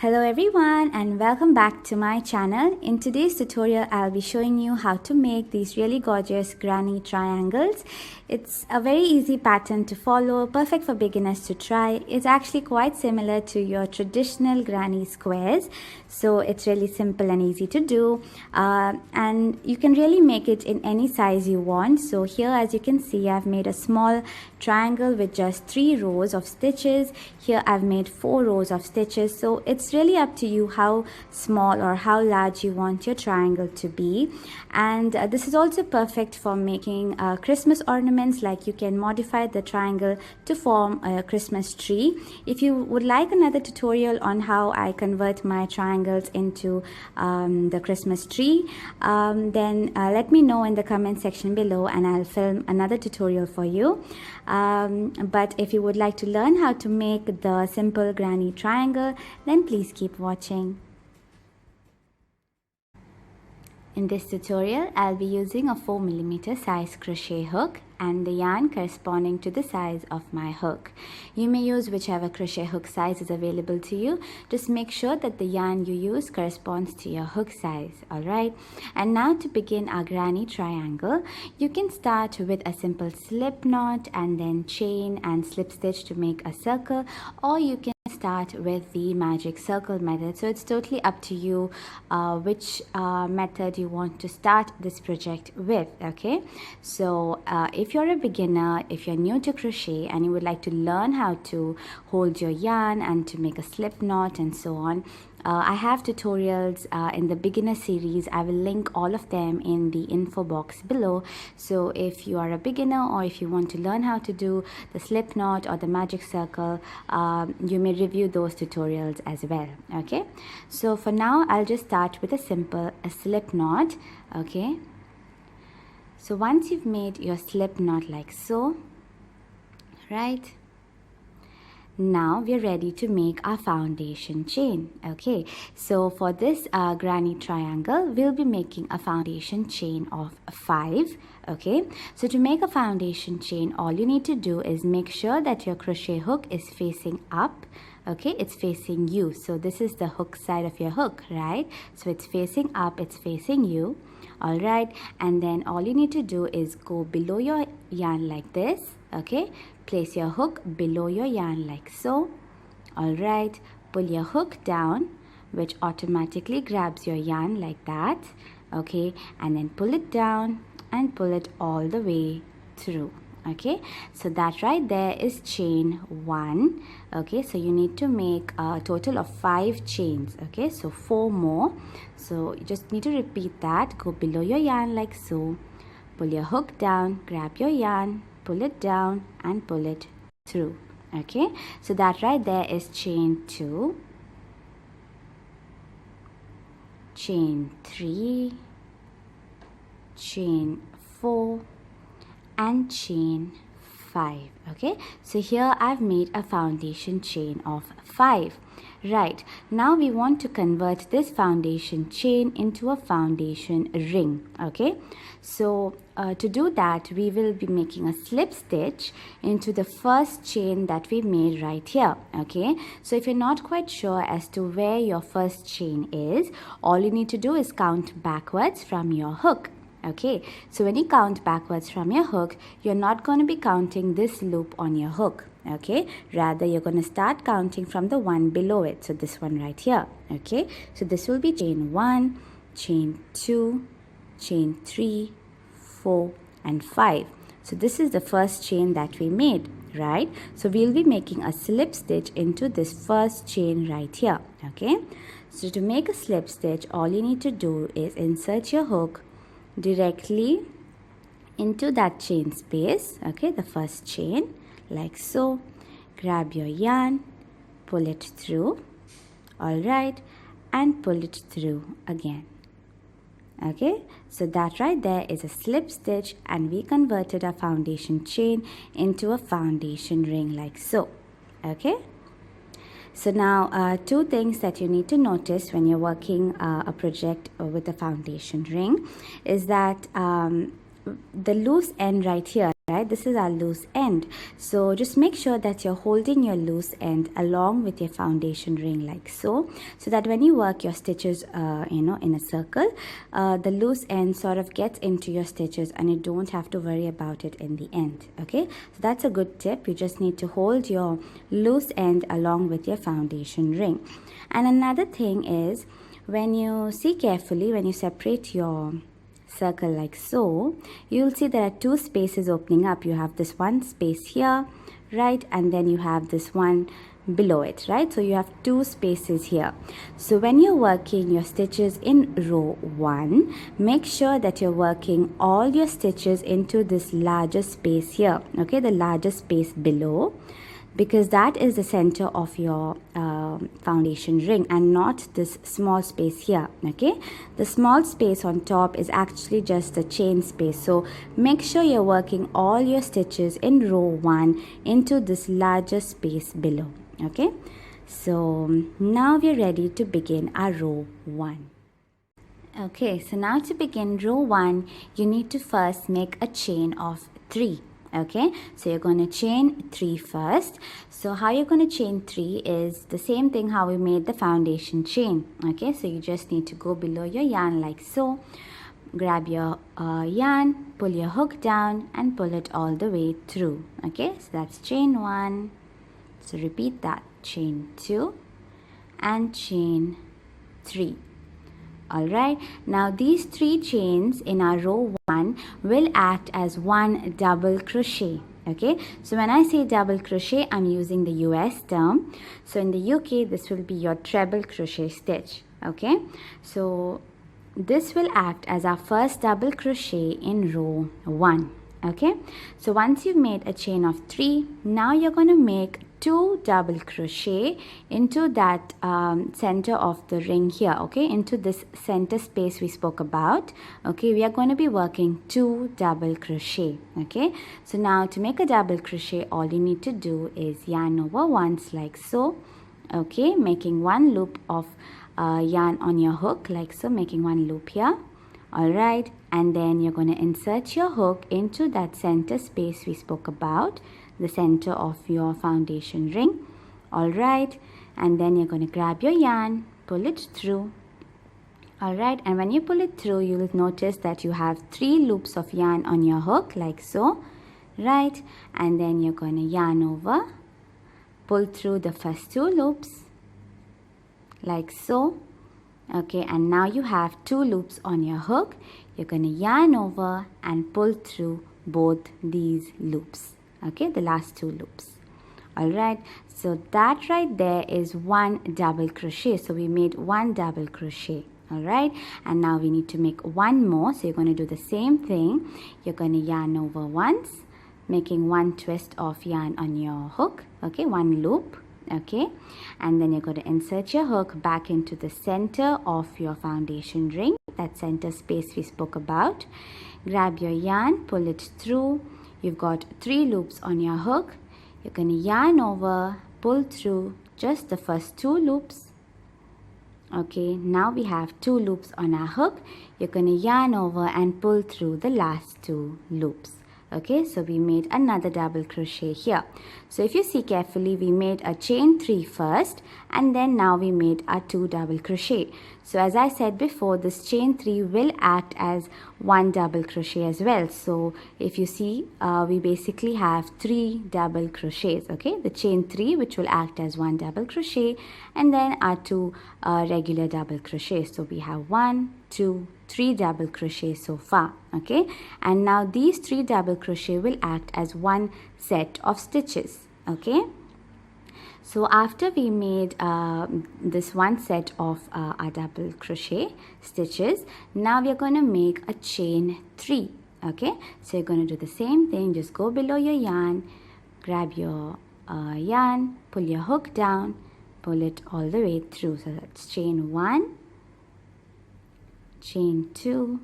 Hello everyone and welcome back to my channel. In today's tutorial I'll be showing you how to make these really gorgeous granny triangles. It's a very easy pattern to follow, perfect for beginners to try. It's actually quite similar to your traditional granny squares, so it's really simple and easy to do, and you can really make it in any size you want. So here, as you can see, I've made a small triangle with just 3 rows of stitches. Here I've made 4 rows of stitches, so it's really up to you how small or how large you want your triangle to be. And this is also perfect for making Christmas ornaments. Like, you can modify the triangle to form a Christmas tree. If you would like another tutorial on how I convert my triangles into the Christmas tree, then let me know in the comment section below and I'll film another tutorial for you. But if you would like to learn how to make the simple granny triangle, then please keep watching. In this tutorial, I'll be using a 4mm size crochet hook and the yarn corresponding to the size of my hook. You may use whichever crochet hook size is available to you. Just make sure that the yarn you use corresponds to your hook size, alright? And now to begin our granny triangle, you can start with a simple slip knot and then chain and slip stitch to make a circle, or you can start with the magic circle method. So it's totally up to you which method you want to start this project with. Okay, so if you're a beginner, if you're new to crochet and you would like to learn how to hold your yarn and to make a slip knot and so on, I have tutorials in the beginner series. I will link all of them in the info box below. So if you are a beginner or if you want to learn how to do the slip knot or the magic circle, you may review those tutorials as well. Okay, so for now I'll just start with a simple slip knot. Okay, so once you've made your slip knot like so, right, now we're ready to make our foundation chain. Okay, so for this granny triangle, we'll be making a foundation chain of 5. Okay, so to make a foundation chain, all you need to do is make sure that your crochet hook is facing up. Okay, it's facing you. So this is the hook side of your hook, right? So it's facing up, it's facing you. All right, and then all you need to do is go below your yarn like this. Okay, place your hook below your yarn like so. All right, pull your hook down, which automatically grabs your yarn like that. Okay, and then pull it down and pull it all the way through. Okay, so that right there is chain 1. Okay, so you need to make a total of 5 chains. Okay, so 4 more. So you just need to repeat that. Go below your yarn like so, pull your hook down, grab your yarn, pull it down and pull it through. Okay, so that right there is chain 2, chain 3, chain 4 and chain 5. Okay, so here I've made a foundation chain of 5. Right, now we want to convert this foundation chain into a foundation ring. Okay, so to do that, we will be making a slip stitch into the first chain that we made right here. Okay, so if you're not quite sure as to where your first chain is, all you need to do is count backwards from your hook. Okay, so when you count backwards from your hook, you're not going to be counting this loop on your hook. Okay, rather you're going to start counting from the one below it. So this one right here. Okay, so this will be chain 1, chain 2, chain 3, 4 and 5. So this is the first chain that we made, right? So we'll be making a slip stitch into this first chain right here. Okay, so to make a slip stitch, all you need to do is insert your hook directly into that chain space. Okay, the first chain like so. Grab your yarn, pull it through. All right, and pull it through again. Okay, so that right there is a slip stitch and we converted our foundation chain into a foundation ring like so. Okay, so now 2 things that you need to notice when you're working a project with a foundation ring is that the loose end right here right? This is our loose end. So just make sure that you're holding your loose end along with your foundation ring like so that when you work your stitches in a circle, the loose end sort of gets into your stitches and you don't have to worry about it in the end. Okay, so that's a good tip. You just need to hold your loose end along with your foundation ring. And another thing is, when you see carefully, when you separate your circle like so, you'll see there are two spaces opening up. You have this one space here, right, and then you have this one below it, right? So you have two spaces here. So when you're working your stitches in row 1, make sure that you're working all your stitches into this larger space here, okay, the larger space below, because that is the center of your foundation ring and not this small space here. Okay, the small space on top is actually just the chain space. So make sure you're working all your stitches in row 1 into this larger space below. Okay, so now we're ready to begin our row 1. Okay, so now to begin row 1, you need to first make a chain of 3. Okay, so you're going to chain 3 first. So how you're going to chain 3 is the same thing how we made the foundation chain. Okay, so you just need to go below your yarn like so, grab your yarn, pull your hook down and pull it all the way through. Okay, so that's chain 1. So repeat that, chain 2 and chain 3. Alright, now these 3 chains in our row 1 will act as one double crochet. Okay, so when I say double crochet, I'm using the US term. So in the UK, this will be your treble crochet stitch. Okay, so this will act as our first double crochet in row 1. Okay, so once you've made a chain of 3, now you're going to make 2 double crochet into that center of the ring here. Okay, into this center space we spoke about. Okay, we are going to be working 2 double crochet. Okay, so now to make a double crochet, all you need to do is yarn over once like so. Okay, making one loop of yarn on your hook like so, making one loop here. Alright, and then you're going to insert your hook into that center space we spoke about, the center of your foundation ring. Alright, and then you're going to grab your yarn, pull it through. Alright, and when you pull it through, you'll notice that you have 3 loops of yarn on your hook like so. Right, and then you're going to yarn over, pull through the first 2 loops like so. Okay, and now you have 2 loops on your hook. You're going to yarn over and pull through both these loops. Okay, the last 2 loops. Alright, so that right there is one double crochet. So we made one double crochet. Alright, and now we need to make one more. So you're going to do the same thing. You're going to yarn over once, making one twist of yarn on your hook. Okay, one loop. Okay, and then you're going to insert your hook back into the center of your foundation ring, that center space we spoke about. Grab your yarn, pull it through. You've got 3 loops on your hook. You're going to yarn over, pull through just the first 2 loops. Okay, now we have 2 loops on our hook. You're going to yarn over and pull through the last 2 loops. Okay, so we made another double crochet here. So if you see carefully, we made a chain 3 first, and then now we made our 2 double crochet. So as I said before, this chain 3 will act as one double crochet as well. So if you see, we basically have 3 double crochets. Okay, the chain 3 which will act as one double crochet, and then our 2 regular double crochets. So we have 1, 2, 3 double crochets so far. Okay, and now these 3 double crochet will act as one set of stitches. Okay, so after we made this one set of our double crochet stitches, now we are going to make a chain 3. Okay, so you're going to do the same thing. Just go below your yarn, grab your yarn, pull your hook down, pull it all the way through. So that's chain 1, chain 2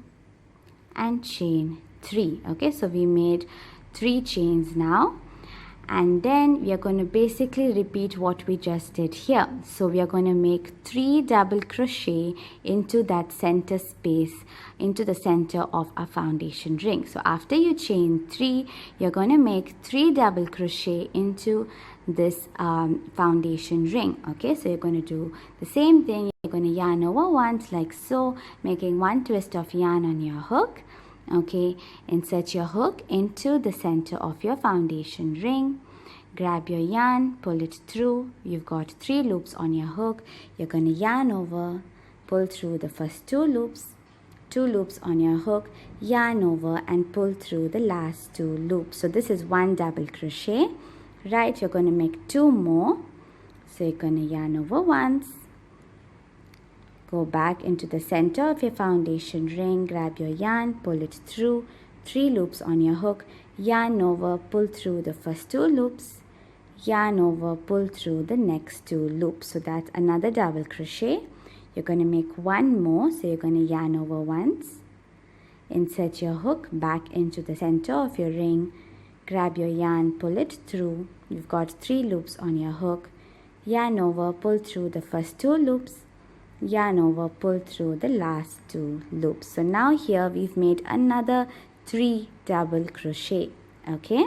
and chain 3. Okay, so we made 3 chains now, and then we are going to basically repeat what we just did here. So we are going to make 3 double crochet into that center space, into the center of our foundation ring. So after you chain 3, you're going to make 3 double crochet into this foundation ring. Okay, so you're going to do the same thing. You're going to yarn over once like so, making 1 twist of yarn on your hook. Okay, insert your hook into the center of your foundation ring, grab your yarn, pull it through. You've got 3 loops on your hook. You're going to yarn over, pull through the first 2 loops, 2 loops on your hook, yarn over and pull through the last 2 loops. So this is 1 double crochet, right? You're going to make 2 more. So you're going to yarn over once, go back into the center of your foundation ring, grab your yarn, pull it through, 3 loops on your hook, yarn over, pull through the first 2 loops, yarn over, pull through the next 2 loops. So that's another double crochet. You're going to make 1 more, so you're going to yarn over once, insert your hook back into the center of your ring, grab your yarn, pull it through. You've got 3 loops on your hook, yarn over, pull through the first 2 loops, yarn over, pull through the last 2 loops. So now here we've made another 3 double crochet. Okay,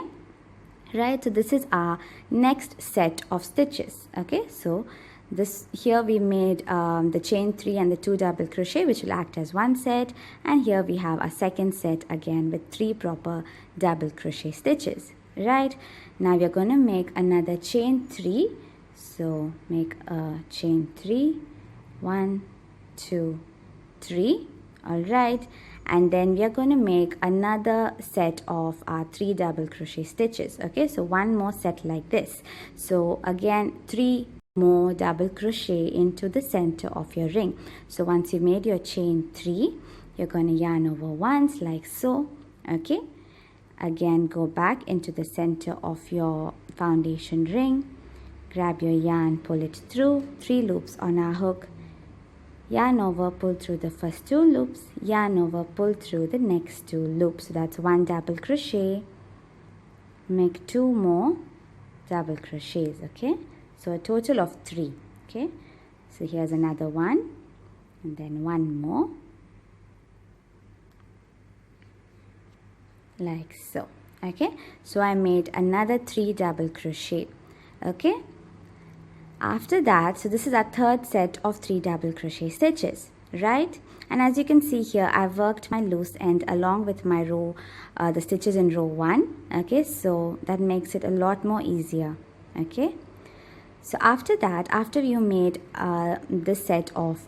right? So this is our next set of stitches. Okay, so this here we made the chain 3 and the 2 double crochet, which will act as 1 set, and here we have a second set again with 3 proper double crochet stitches. Right, now we are going to make another chain 3. So make a chain 3, 1, 2, 3. All right, and then we are going to make another set of our 3 double crochet stitches. Okay, so 1 more set like this. So again 3 more double crochet into the center of your ring. So once you made your chain 3, you're going to yarn over once like so. Okay, again go back into the center of your foundation ring, grab your yarn, pull it through, 3 loops on our hook, yarn over, pull through the first 2 loops, yarn over, pull through the next 2 loops. So that's 1 double crochet, make 2 more double crochets. Okay, so a total of 3. Okay, so here's another one, and then 1 more like so. Okay, so I made another 3 double crochet. Okay, after that, so this is our third set of 3 double crochet stitches, right? And as you can see here, I've worked my loose end along with my row, the stitches in row 1. Okay, so that makes it a lot more easier. Okay, so after that, after you made this set of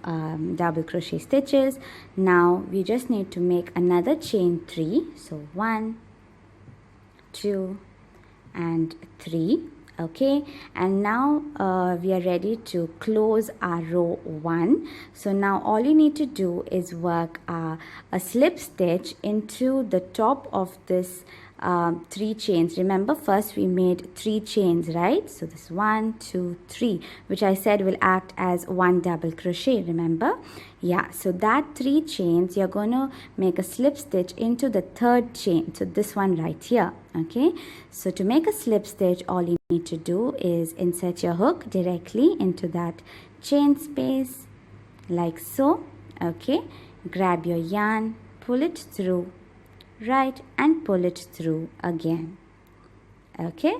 double crochet stitches, now we just need to make another chain 3. So 1, 2 and 3. Okay, and now we are ready to close our row 1. So now all you need to do is work a slip stitch into the top of this 3 chains. Remember, first we made 3 chains, right? So this 1, 2, 3, which I said will act as 1 double crochet. Remember? Yeah, so that 3 chains, you're going to make a slip stitch into the 3rd chain. So this one right here. Okay, so to make a slip stitch, all you need to do is insert your hook directly into that chain space like so. Okay, grab your yarn, pull it through, right, and pull it through again. Okay,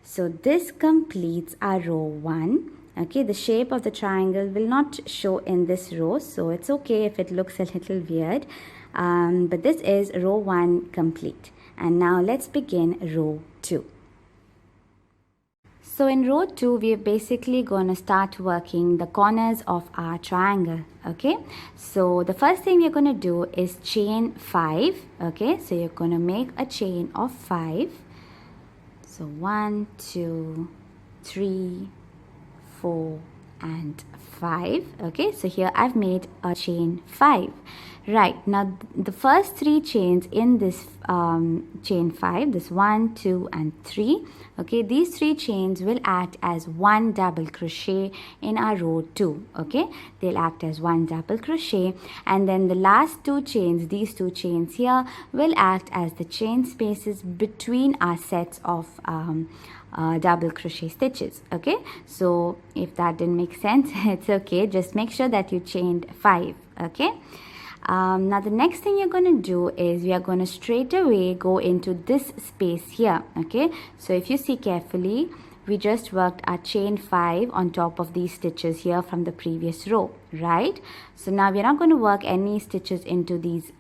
so this completes our row 1. Okay, the shape of the triangle will not show in this row, so it's okay if it looks a little weird, but this is row 1 complete. And now let's begin row 2. So in row 2, we are basically going to start working the corners of our triangle. Okay, so the first thing we're going to do is chain 5. Okay, so you're going to make a chain of 5. So 1, 2, 3, 4 and 5. Okay, so here I've made a chain 5. Right, now the first 3 chains in this chain 5, this 1, 2 and 3, okay, these 3 chains will act as 1 double crochet in our row 2. Okay, they'll act as 1 double crochet, and then the last 2 chains, these 2 chains here, will act as the chain spaces between our sets of double crochet stitches. Okay, so if that didn't make sense, it's okay, just make sure that you chained 5. Okay, now the next thing you're going to do is we are going to straight away go into this space here. Okay, so if you see carefully, we just worked our chain 5 on top of these stitches here from the previous row, right? So now we're not going to work any stitches into these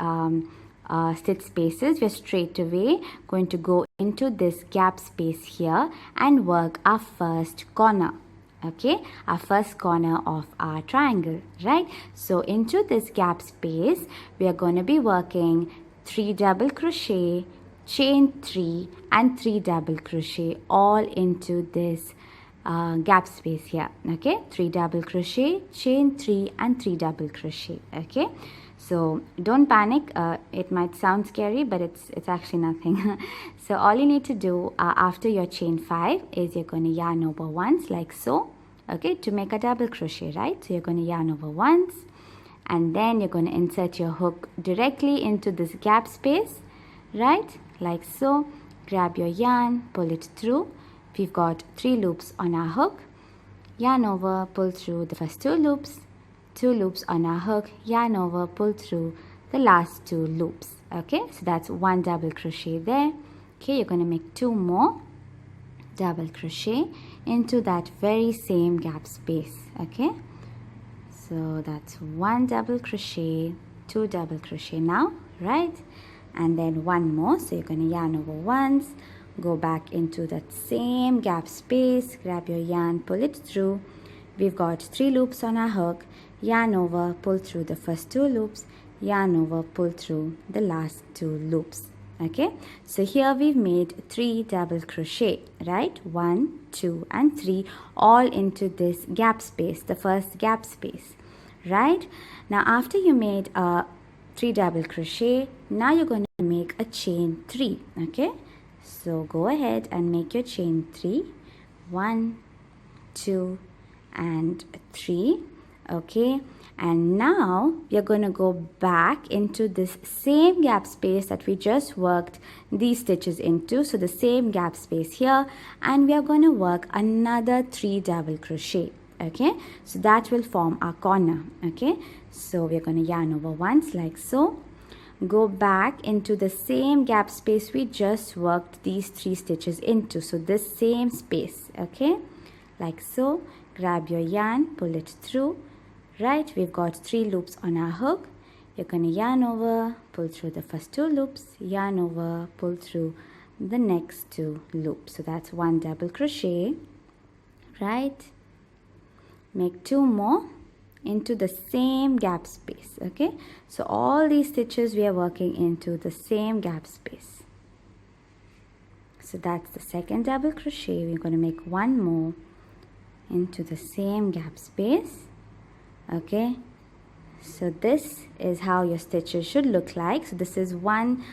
stitch spaces. We're straight away going to go into this gap space here and work our first corner. Okay, our first corner of our triangle, right? So into this gap space, we are going to be working 3 double crochet, chain 3 and 3 double crochet all into this gap space here. Okay, 3 double crochet, chain 3 and 3 double crochet. Okay, so don't panic, it might sound scary, but it's actually nothing. So all you need to do after your chain 5 is you're going to yarn over once like so. Okay, to make a double crochet, right? So you're going to yarn over once and then you're going to insert your hook directly into this gap space, right? Like so. Grab your yarn, pull it through. We've got 3 loops on our hook. Yarn over, pull through the first 2 loops. 2 loops on our hook, yarn over, pull through the last 2 loops. Okay, so that's 1 double crochet there. Okay, you're going to make 2 more double crochet into that very same gap space. Okay, so that's 1 double crochet, 2 double crochet now, right? And then 1 more, so you're going to yarn over once, go back into that same gap space, grab your yarn, pull it through. We've got 3 loops on our hook, yarn over, pull through the first 2 loops, yarn over, pull through the last 2 loops. Okay, so here we've made 3 double crochet, right? 1, 2 and 3 all into this gap space, the first gap space, right? Now after you made 3 double crochet, now you're going to make a chain 3. Okay, so go ahead and make your chain 3. 1, 2 and 3. Okay, and now we're going to go back into this same gap space that we just worked these stitches into. So the same gap space here, and we are going to work another 3 double crochet. Okay, so that will form our corner. Okay, so we're going to yarn over once like so, go back into the same gap space we just worked these 3 stitches into. So this same space, okay, like so. Grab your yarn, pull it through, right? We've got 3 loops on our hook. You're going to yarn over, pull through the first 2 loops, yarn over, pull through the next 2 loops. So that's 1 double crochet, right? Make 2 more into the same gap space. Okay, so all these stitches we are working into the same gap space. So that's the second double crochet. We're going to make 1 more into the same gap space. Okay, so this is how your stitches should look like. So this is one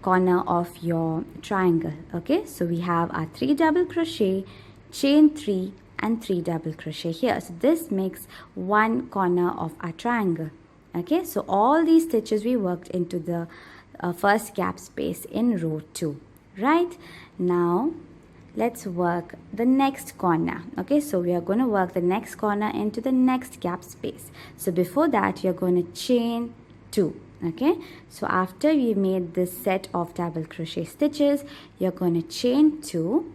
corner of your triangle. Okay, so we have our 3 double crochet, chain 3 and 3 double crochet here. So this makes 1 corner of our triangle. Okay, so all these stitches we worked into the first gap space in row 2. Right, now let's work the next corner. Okay, so we are going to work the next corner into the next gap space. So before that you're going to chain 2. Okay, so after we made this set of double crochet stitches, you're going to chain 2.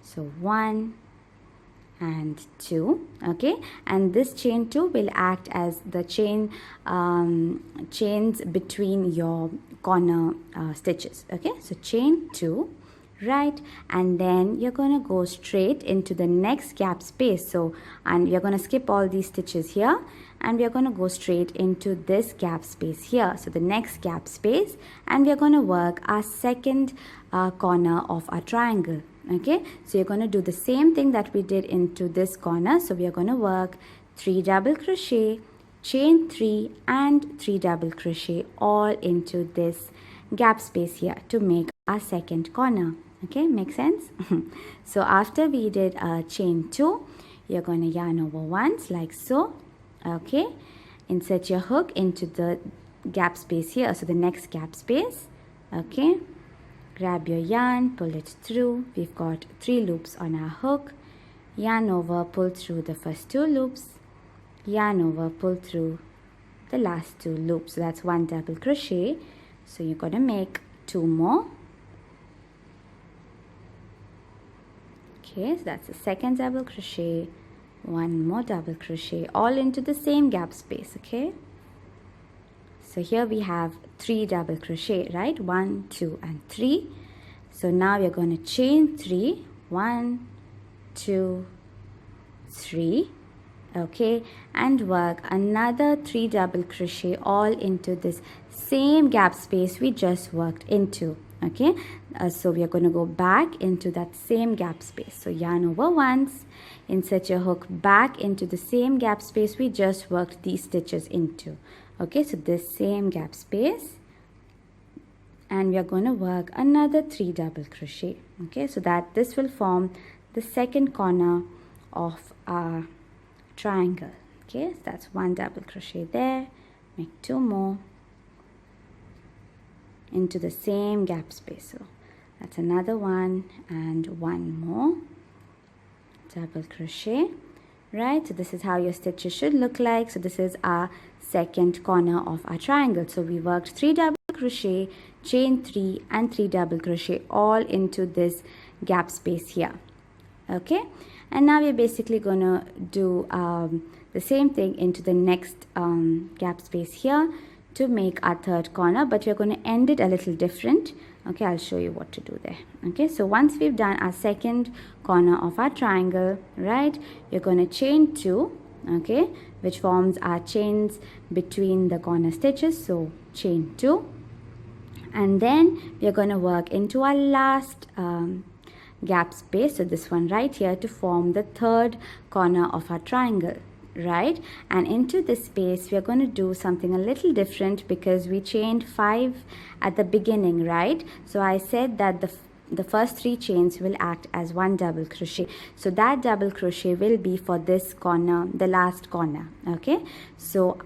So 1 and 2. Okay, and this chain 2 will act as the chains between your corner stitches. Okay, so chain 2, right, and then you're going to go straight into the next gap space. So, and we're going to skip all these stitches here and we're going to go straight into this gap space here. So the next gap space, and we're going to work our second corner of our triangle. Okay, so you're going to do the same thing that we did into this corner. So we are going to work 3 double crochet, chain 3 and 3 double crochet all into this gap space here to make our second corner. Okay, make sense? So after we did chain 2, you're going to yarn over once like so. Okay, insert your hook into the gap space here, so the next gap space. Okay, grab your yarn, pull it through. We've got 3 loops on our hook. Yarn over, pull through the first 2 loops. Yarn over, pull through the last 2 loops. So that's 1 double crochet. So you're going to make 2 more. Okay, so that's the second double crochet, 1 more double crochet, all into the same gap space. Okay, so here we have 3 double crochet, right? 1, 2 and 3. So now we're going to chain 3, 1, 2, 3. Okay, and work another 3 double crochet all into this same gap space we just worked into. Okay, so we are going to go back into that same gap space. So yarn over once, insert your hook back into the same gap space we just worked these stitches into. Okay, so this same gap space, and we are going to work another 3 double crochet. Okay, so that this will form the second corner of our triangle. Okay, so that's 1 double crochet there, make 2 more into the same gap space. So that's another one and 1 more double crochet, right? So this is how your stitches should look like. So this is our second corner of our triangle. So we worked 3 double crochet, chain 3 and 3 double crochet all into this gap space here. Okay, and now we're basically gonna do the same thing into the next gap space here to make our third corner, but we're going to end it a little different. Okay, I'll show you what to do there. Okay, so once we've done our second corner of our triangle, right, you're going to chain 2, okay, which forms our chains between the corner stitches. So chain 2, and then we're going to work into our last gap space, so this one right here, to form the third corner of our triangle, right? And into this space we are going to do something a little different because we chained 5 at the beginning, right? So I said that the first 3 chains will act as 1 double crochet, so that double crochet will be for this corner, the last corner. Okay, so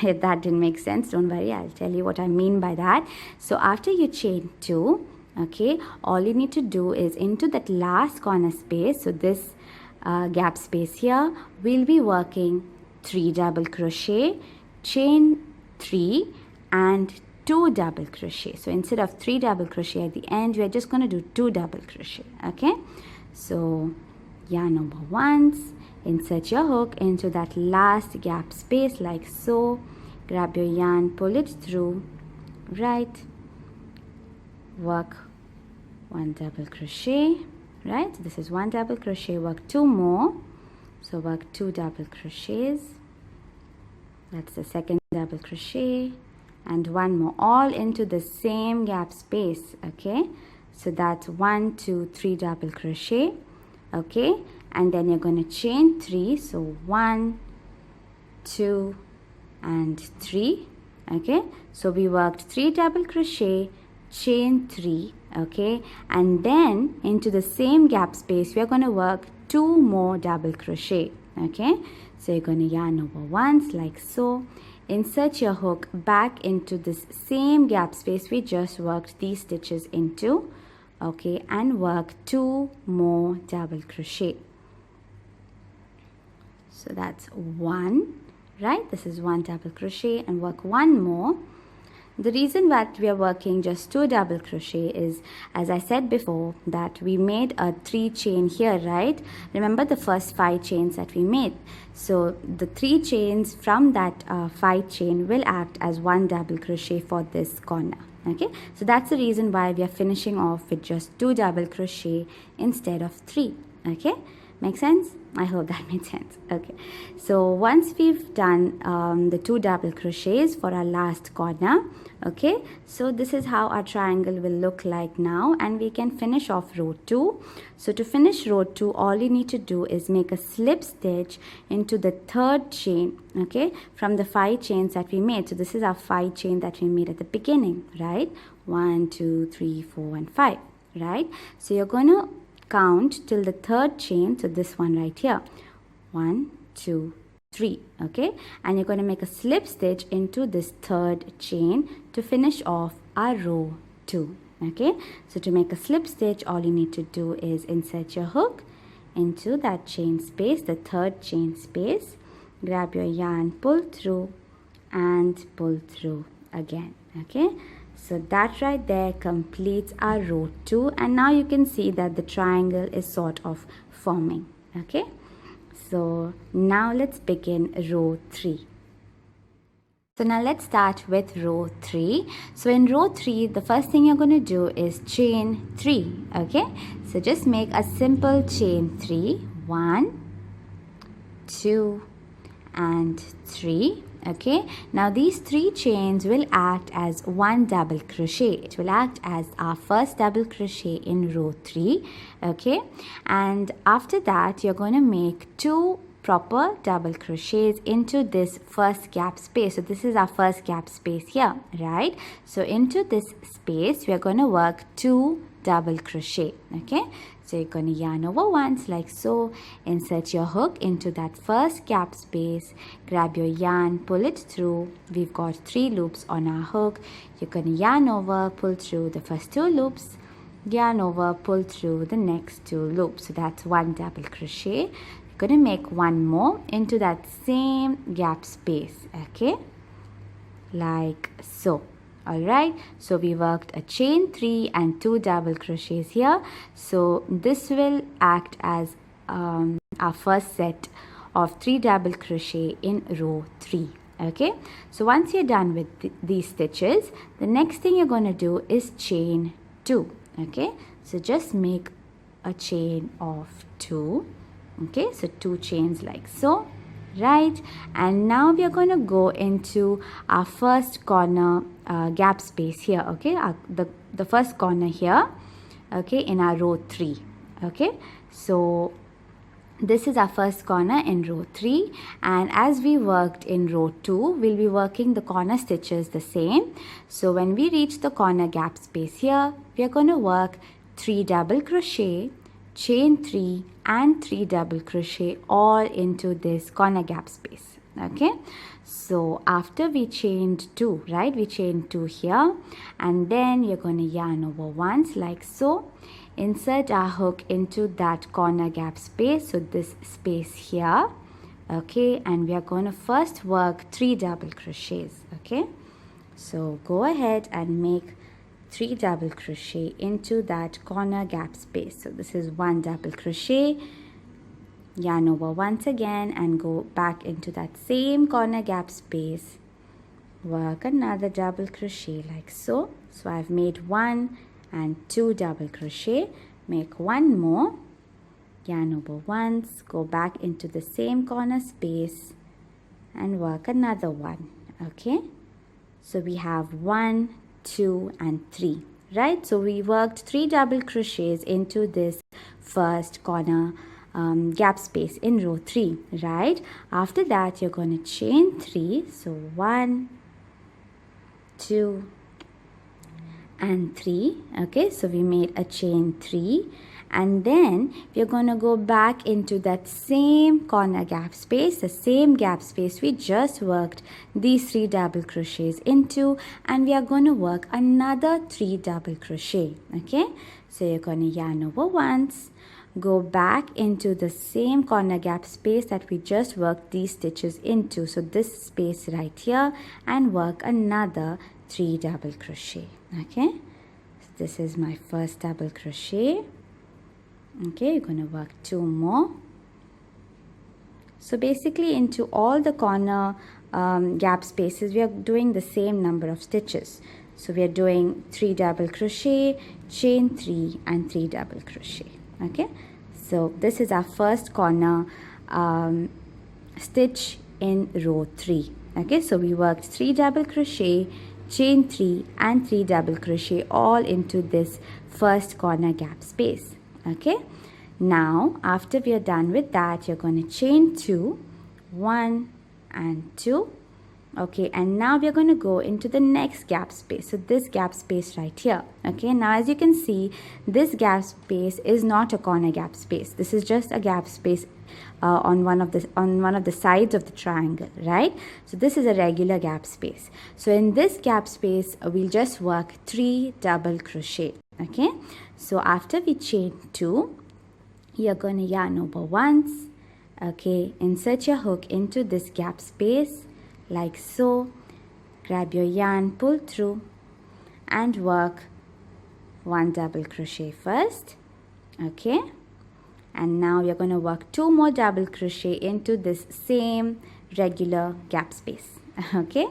if that didn't make sense, don't worry, I'll tell you what I mean by that. So after you chain 2, okay, all you need to do is into that last corner space, so this gap space here, we'll be working 3 double crochet, chain 3 and 2 double crochet. So instead of 3 double crochet at the end, we are just going to do 2 double crochet. Okay, so yarn over once, insert your hook into that last gap space like so, grab your yarn, pull it through, right, work 1 double crochet, right? So this is 1 double crochet, work 2 more, so work 2 double crochets, that's the second double crochet, and 1 more, all into the same gap space. Okay, so that's 1, 2, 3 double crochet. Okay, and then you're going to chain 3, so 1, 2 and 3. Okay, so we worked 3 double crochet, chain 3, okay, and then into the same gap space we are going to work 2 more double crochet. Okay, so you're going to yarn over once like so, insert your hook back into this same gap space we just worked these stitches into, okay, and work 2 more double crochet. So that's 1, right? This is 1 double crochet, and work 1 more. The reason that we are working just 2 double crochet is, as I said before, that we made a 3 chain here, right? Remember the first 5 chains that we made. So the 3 chains from that 5 chain will act as 1 double crochet for this corner. Okay, so that's the reason why we are finishing off with just 2 double crochet instead of 3. Okay, make sense? I hope that made sense. Okay, so once we've done the 2 double crochets for our last corner, okay, so this is how our triangle will look like now, and we can finish off row 2. So to finish row 2, all you need to do is make a slip stitch into the 3rd chain, okay, from the 5 chains that we made. So this is our 5 chain that we made at the beginning, right? 1, 2, 3, 4 and 5, right? So you're going to count till the 3rd chain, so this one right here, 1, 2, 3, okay, and you're going to make a slip stitch into this 3rd chain to finish off our row 2. Okay, so to make a slip stitch, all you need to do is insert your hook into that chain space, the third chain space, grab your yarn, pull through and pull through again. Okay, so that right there completes our row 2, and now you can see that the triangle is sort of forming. Okay, so now let's begin row 3. So now let's start with row 3. So in row 3, the first thing you're going to do is chain 3. Okay, so just make a simple chain 3, 1, 2 and 3. Okay, now these 3 chains will act as one double crochet. It will act as our first double crochet in row 3. Okay, and after that you're going to make 2 proper double crochets into this first gap space. So this is our first gap space here, right? So into this space we are going to work 2 double crochet. Okay, so you're going to yarn over once like so, insert your hook into that first gap space, grab your yarn, pull it through. We've got 3 loops on our hook. You're going to yarn over, pull through the first 2 loops, yarn over, pull through the next 2 loops. So that's 1 double crochet. You're going to make 1 more into that same gap space. Okay, like so. Alright, so we worked a chain 3 and 2 double crochets here. So this will act as our first set of 3 double crochet in row 3. Okay, so once you're done with these stitches, the next thing you're going to do is chain 2. Okay, so just make a chain of 2. Okay, so 2 chains like so, right? And now we are going to go into our first corner gap space here. Okay, the first corner here, okay, in our row 3. Okay, so this is our first corner in row 3, and as we worked in row 2, we'll be working the corner stitches the same. So when we reach the corner gap space here, we are going to work 3 double crochet, chain 3 and 3 double crochet all into this corner gap space. Okay, so after we chained 2, right, we chained 2 here, and then you're going to yarn over once like so, insert our hook into that corner gap space, so this space here. Okay, and we are going to first work 3 double crochets. Okay, so go ahead and make 3 double crochet into that corner gap space. So this is 1 double crochet, yarn over once again and go back into that same corner gap space, work another double crochet like so. So I've made 1 and 2 double crochet, make 1 more, yarn over once, go back into the same corner space and work another one. Okay, so we have 1, 2 and 3, right? So we worked 3 double crochets into this first corner gap space in row 3, right? After that you're going to chain 3, so 1, 2 and 3. Okay, so we made a chain 3, and then we're going to go back into that same corner gap space, the same gap space we just worked these 3 double crochets into, and we are going to work another 3 double crochet. Okay, so you're going to yarn over once, go back into the same corner gap space that we just worked these stitches into, so this space right here, and work another 3 double crochet. Okay, so this is my first double crochet. Okay, you're going to work 2 more. So basically into all the corner gap spaces we are doing the same number of stitches. So we are doing 3 double crochet, chain 3 and 3 double crochet. Okay, so this is our first corner stitch in row 3. Okay, so we worked 3 double crochet, chain 3 and 3 double crochet all into this first corner gap space. Okay, now after we are done with that, you're going to chain 2, 1 and 2, Okay, and now we are going to go into the next gap space. So this gap space right here. Okay, now as you can see, this gap space is not a corner gap space. This is just a gap space on one of the sides of the triangle, right? So this is a regular gap space. So in this gap space, we'll just work 3 double crochet. Okay, so after we chain 2, you're going to yarn over once. Okay, insert your hook into this gap space like so. Grab your yarn, pull through, and work 1 double crochet first. Okay, and now you're going to work 2 more double crochet into this same regular gap space. Okay,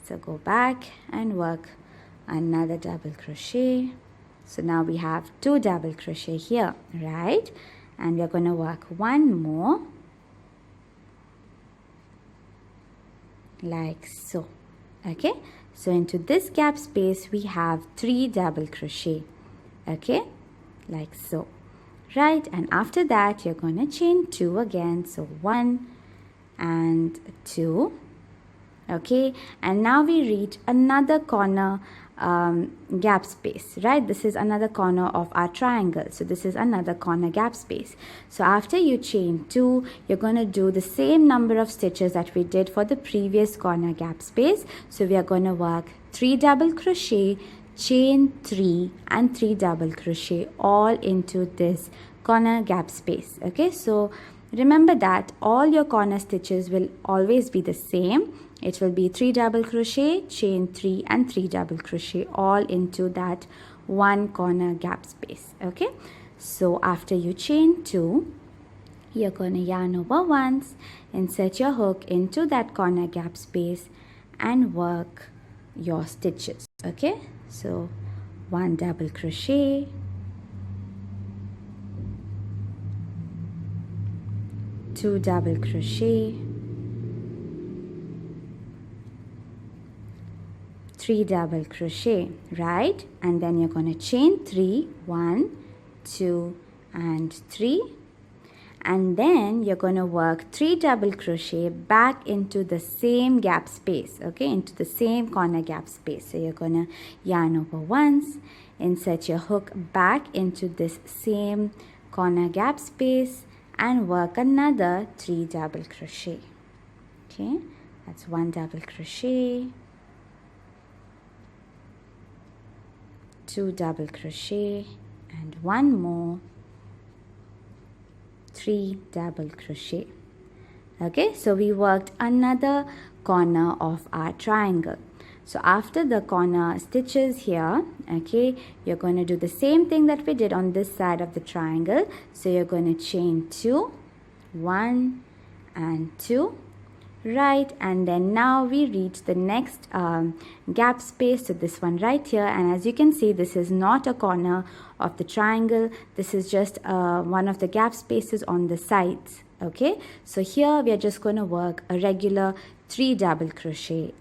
so go back and work another double crochet. So now we have 2 double crochet here, right? And we're going to work 1 more like so. Okay, so into this gap space we have 3 double crochet. Okay, like so, right? And after that you're going to chain 2 again. So 1 and 2. Okay, and now we reach another corner gap space, right? This is another corner of our triangle. So this is another corner gap space. So after you chain 2, you're going to do the same number of stitches that we did for the previous corner gap space. So we are going to work 3 double crochet, chain 3 and 3 double crochet all into this corner gap space. Okay, so remember that all your corner stitches will always be the same. It will be 3 double crochet, chain 3 and 3 double crochet all into that one corner gap space. Okay, so after you chain 2, you're going to yarn over once, insert your hook into that corner gap space and work your stitches. Okay, so 1 double crochet, 2 double crochet, 3 double crochet, right? And then you're going to chain 3, 1, 2 and 3, and then you're going to work 3 double crochet back into the same gap space. Okay, into the same corner gap space. So you're going to yarn over once, insert your hook back into this same corner gap space and work another 3 double crochet. Okay, that's 1 double crochet, 2 double crochet and 1 more 3 double crochet. Okay, so we worked another corner of our triangle. So after the corner stitches here, okay, you're going to do the same thing that we did on this side of the triangle. So you're going to chain 2, 1 and 2, right? And then now we reach the next gap space, so this one right here. And as you can see, this is not a corner of the triangle. This is just one of the gap spaces on the sides. Okay, so here we are just going to work a regular 3 double crochet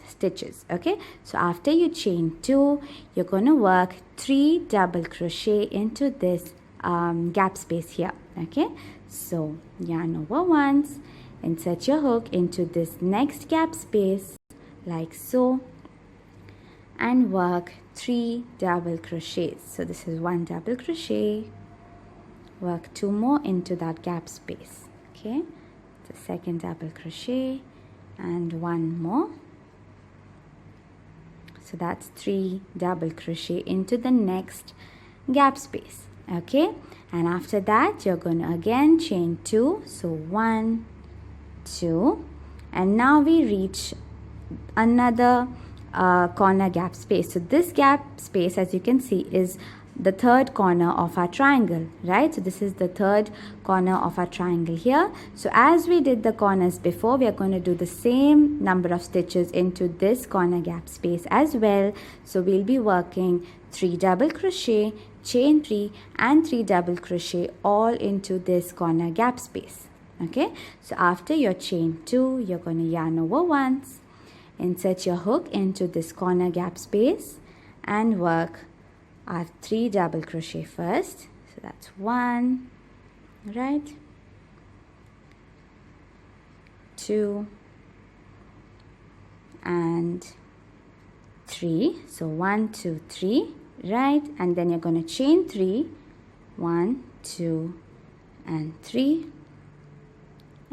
stitches. Okay, so after you chain 2, you're going to work 3 double crochet into this gap space here. Okay, so yarn over once, insert your hook into this next gap space like so and work 3 double crochets. So this is 1 double crochet, work 2 more into that gap space. Okay, the second double crochet and 1 more. So that's 3 double crochet into the next gap space. Okay, and after that you're going to again chain 2. So 1, 2, and now we reach another corner gap space. So this gap space, as you can see, is the third corner of our triangle, right? So this is the third corner of our triangle here. So as we did the corners before, we are going to do the same number of stitches into this corner gap space as well. So we'll be working 3 double crochet, chain 3 and 3 double crochet all into this corner gap space. Okay, so after your chain 2, you're going to yarn over once, insert your hook into this corner gap space and work our 3 double crochet first. So that's 1, right, 2, and 3. So 1, 2, 3, right? And then you're going to chain 3, 1, 2 and 3.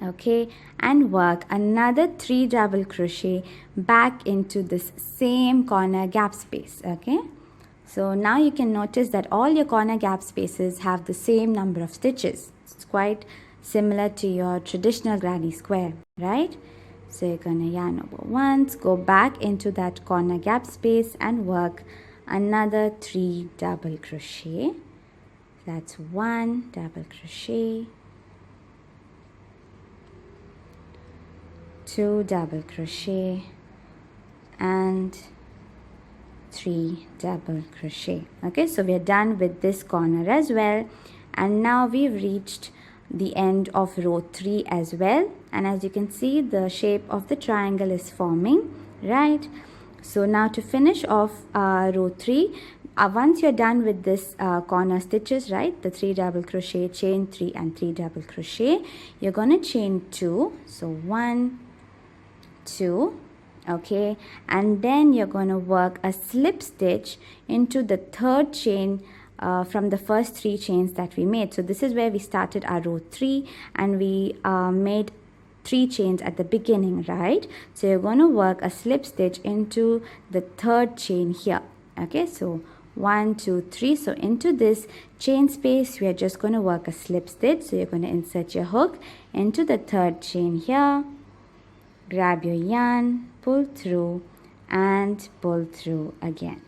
Okay, and work another 3 double crochet back into this same corner gap space. Okay, so now you can notice that all your corner gap spaces have the same number of stitches. It's quite similar to your traditional granny square, right? So you're going to yarn over once, go back into that corner gap space and work another 3 double crochet. That's 1 double crochet, 2 double crochet and 3 double crochet. Okay, so we are done with this corner as well, and now we've reached the end of row 3 as well, and as you can see the shape of the triangle is forming, right? So now to finish off row 3, once you're done with this corner stitches, right, the 3 double crochet, chain 3 and 3 double crochet, you're going to chain 2. So 1, 2, okay, and then you're going to work a slip stitch into the third chain from the first 3 chains that we made. So this is where we started our row 3 and we made 3 chains at the beginning, right? So you're going to work a slip stitch into the third chain here. Okay, so 1, 2, 3. So into this chain space we are just going to work a slip stitch. So you're going to insert your hook into the third chain here, grab your yarn, pull through and pull through again.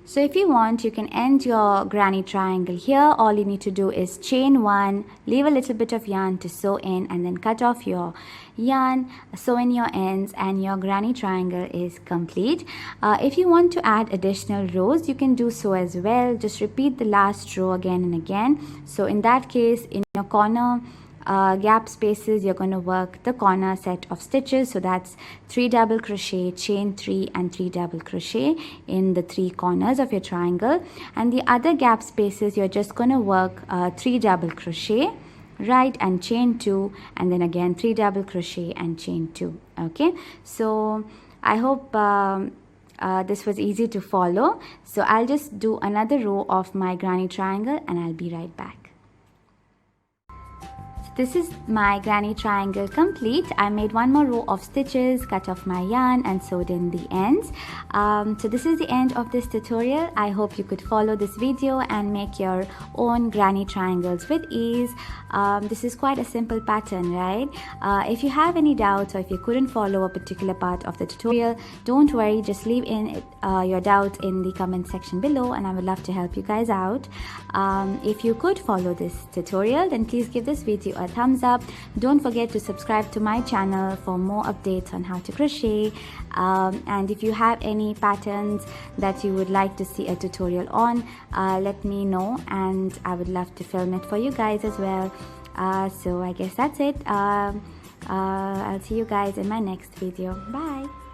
So if you want, you can end your granny triangle here. All you need to do is chain 1, leave a little bit of yarn to sew in, and then cut off your yarn, sew in your ends, and your granny triangle is complete. If you want to add additional rows, you can do so as well. Just repeat the last row again and again. So in that case, in your corner gap spaces, you're going to work the corner set of stitches. So that's 3 double crochet, chain 3 and 3 double crochet in the 3 corners of your triangle, and the other gap spaces you're just going to work 3 double crochet, right, and chain 2, and then again 3 double crochet and chain 2. Okay, so I hope this was easy to follow. So I'll just do another row of my granny triangle and I'll be right back. This is my granny triangle complete. I made one more row of stitches, cut off my yarn and sewed in the ends. So this is the end of this tutorial. I hope you could follow this video and make your own granny triangles with ease. This is quite a simple pattern, right? If you have any doubts or if you couldn't follow a particular part of the tutorial, don't worry, just leave in your doubts in the comment section below and I would love to help you guys out. If you could follow this tutorial, then please give this video a thumbs up. Don't forget to subscribe to my channel for more updates on how to crochet, and if you have any patterns that you would like to see a tutorial on, let me know and I would love to film it for you guys as well. So I guess that's it. I'll see you guys in my next video. Bye.